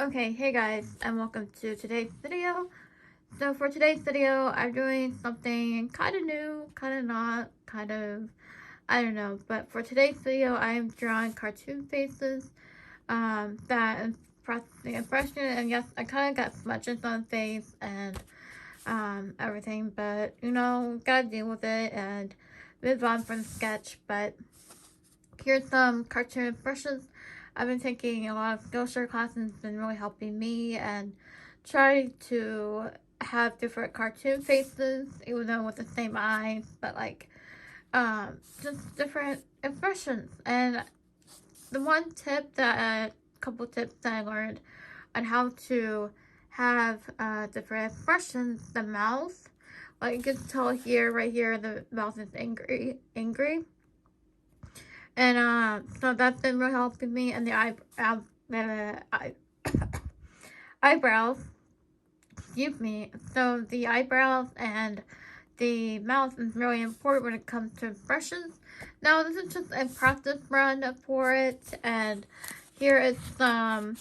Okay, hey guys, and welcome to today's video. So for today's video, I'm doing something kind of new, kind of not, I don't know. But for today's video, I'm drawing cartoon faces that impress the impression, and yes, I kind of got smudges on face and everything, but gotta deal with it and move on from the sketch. But here's some cartoon impressions. I've been taking a lot of Skillshare classes. It's been really helping me and try to have different cartoon faces, even though with the same eyes, but like just different impressions. And the one tip that a couple tips that I learned on how to have different expressions, the mouth, like you can tell here, right here, the mouth is angry. And so that's been really helping me. And the eyebrows, excuse me. So the eyebrows and the mouth is really important when it comes to expressions. Now this is just a practice run for it, and here is some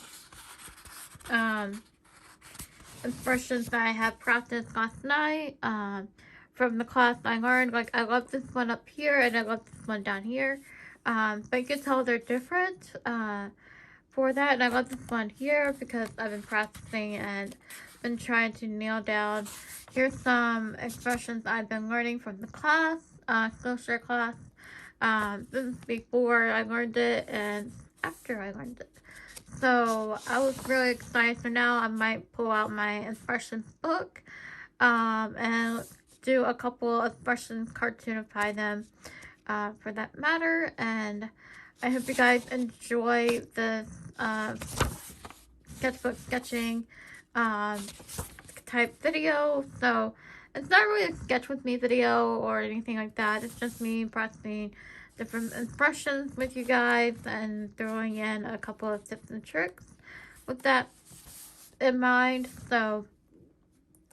expressions that I have practiced last night from the class I learned. Like I love this one up here and I love this one down here. But you can tell they're different for that. And I love this one here because I've been practicing and been trying to nail down. Here's some expressions I've been learning from the class, Skillshare class. This is before I learned it and after I learned it. So I was really excited. So now I might pull out my expressions book and do a couple of expressions, cartoonify them for that matter. And I hope you guys enjoy this sketchbook sketching type video. So it's not really a sketch with me video or anything like that. It's just me practicing different impressions with you guys and throwing in a couple of tips and tricks with that in mind. So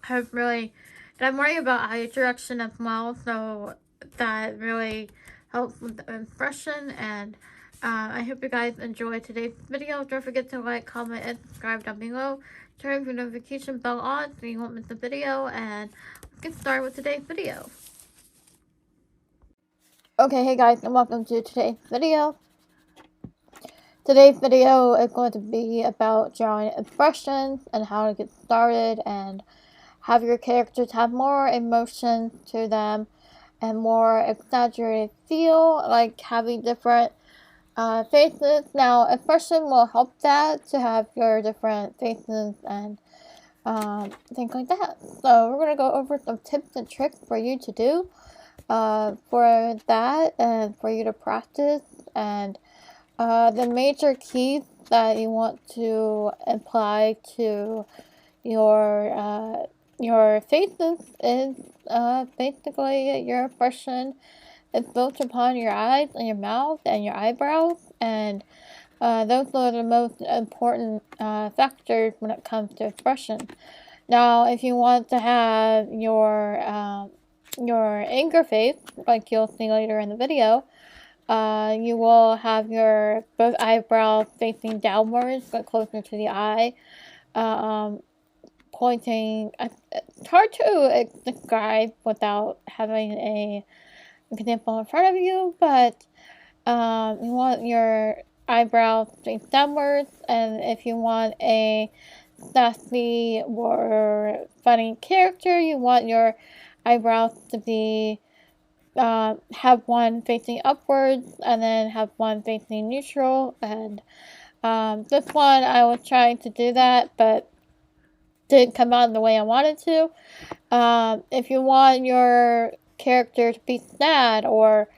and I'm worrying about eye direction as well, so that really helps with the impression. And I hope you guys enjoyed today's video. Don't forget to like, comment, and subscribe down below. Turn your notification bell on so you won't miss a video, and let's get started with today's video. Okay, hey guys, and welcome to today's video. Today's video is going to be about drawing expressions and how to get started and have your characters have more emotion to them and more exaggerated feel, like having different faces. Now, expression will help that, to have your different faces and things like that. So we're going to go over some tips and tricks for you to do for that and for you to practice. And the major keys that you want to apply to your faces is basically your expression is built upon your eyes and your mouth and your eyebrows, and those are the most important factors when it comes to expression. Now, if you want to have your anger face, like you'll see later in the video, you will have your both eyebrows facing downwards, but closer to the eye. Pointing. It's hard to describe without having an example in front of you, but you want your eyebrows face downwards, and if you want a sassy or funny character, you want your eyebrows to be have one facing upwards and then have one facing neutral. And this one I was trying to do that, but didn't come out the way I wanted to. If you want your character to be sad, or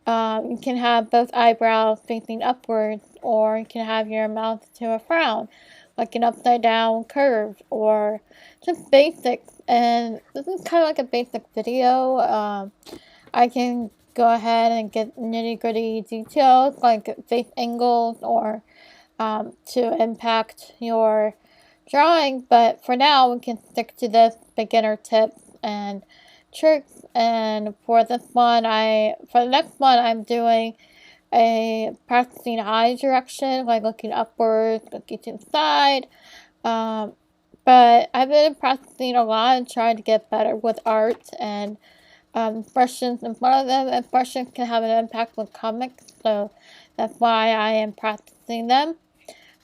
you can have both eyebrows facing upwards, or you can have your mouth to a frown, like an upside down curve, or just basics. And this is kind of like a basic video. I can go ahead and get nitty gritty details like face angles or to impact your drawing, but for now we can stick to this beginner tips and tricks. And for the next one I'm doing a practicing eye direction, like looking upwards, looking to the side. Um, but I've been practicing a lot and trying to get better with art and expressions in front of them. Expressions can have an impact with comics, so that's why I am practicing them.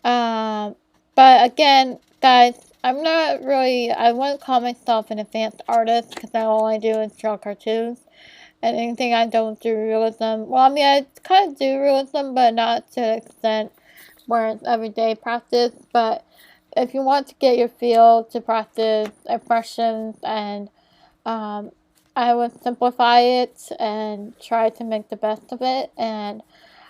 Um, but again, guys, I'm not really, I wouldn't call myself an advanced artist because all I do is draw cartoons. And anything I don't do realism, well, I mean, I kind of do realism, but not to an extent where it's everyday practice. But if you want to get your feel to practice expressions and um, I would simplify it and try to make the best of it. And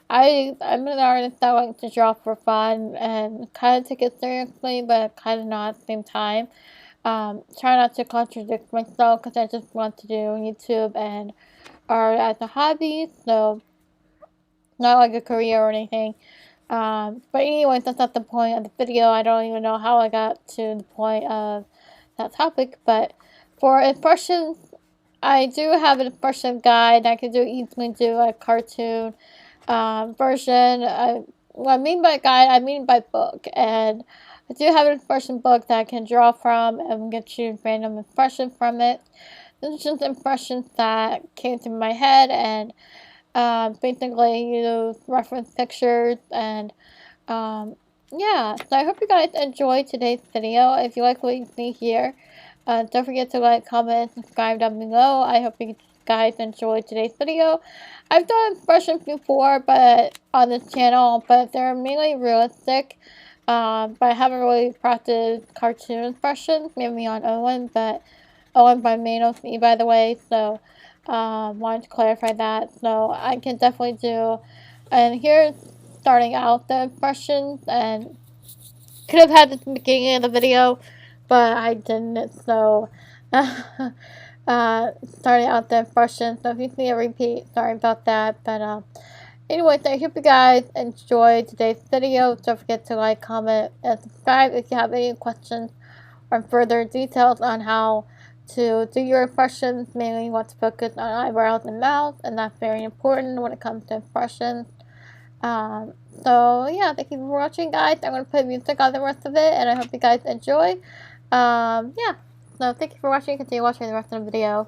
I'm an artist that likes to draw for fun and kind of take it seriously, but kind of not at the same time. Try not to contradict myself because I just want to do YouTube and art as a hobby, so not like a career or anything. But anyways, that's not the point of the video. I don't even know how I got to the point of that topic, but for impressions, I do have an impression guide. I can easily do a cartoon version. What I mean by guide, I mean by book. And I do have an impression book that I can draw from and get you random impressions from it. This is just impressions that came to my head and basically you reference pictures and yeah. So I hope you guys enjoyed today's video. If you like what you see here, don't forget to like, comment, and subscribe down below. I hope you guys enjoyed today's video. I've done impressions before, but on this channel, but they're mainly realistic. But I haven't really practiced cartoon impressions, maybe on Owen, but Owen by Manos Me, by the way. So, wanted to clarify that. So I can definitely do. And here's starting out the impressions, and could have had this in the beginning of the video, but I didn't. So, starting out the impressions. So if you see a repeat, sorry about that. But anyways, I hope you guys enjoyed today's video. Don't forget to like, comment, and subscribe if you have any questions or further details on how to do your impressions. Mainly you want to focus on eyebrows and mouth, and that's very important when it comes to impressions. So yeah, thank you for watching, guys. I'm going to put music on the rest of it, and I hope you guys enjoy. Yeah, so thank you for watching. Continue watching the rest of the video.